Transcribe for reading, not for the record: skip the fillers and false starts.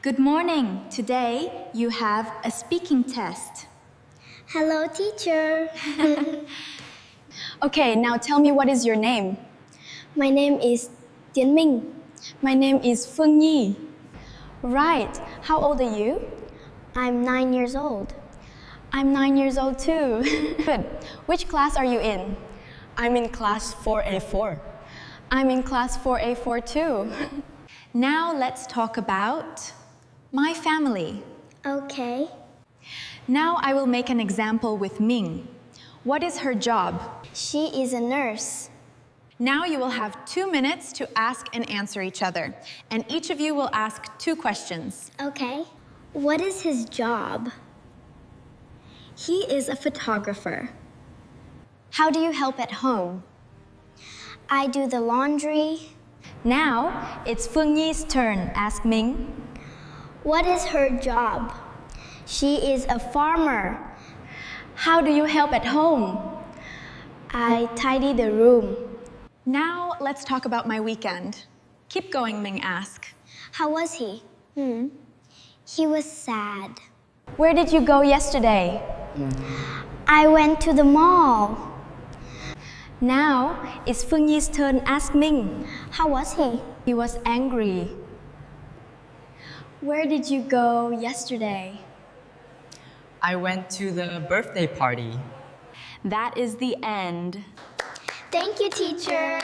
Good morning. Today you have a speaking test. Hello, teacher. Okay, now tell me, what is your name? My name is Tiến Minh. My name is Phương Nhi. Right. How old are you? I'm 9 years old. I'm 9 years old too. Good. Which class are you in? I'm in class 4A4. I'm in class 4A4 too. Now let's talk about my family. Okay. Now I will make an example with Ming. What is her job? She is a nurse. Now you will have 2 minutes to ask and answer each other, and each of you will ask 2 questions. Okay. What is his job? He is a photographer. How do you help at home? I do the laundry. Now it's Phương Nhi's turn. Ask Ming. What is her job? She is a farmer. How do you help at home? I tidy the room. Now let's talk about my weekend. Keep going, Ming. Ask. How was he? He was sad. Where did you go yesterday? I went to the mall. Now it's Phương Nhi's turn. Ask Ming. How was he? He was angry. Where did you go yesterday? I went to the birthday party. That is the end. Thank you, teacher.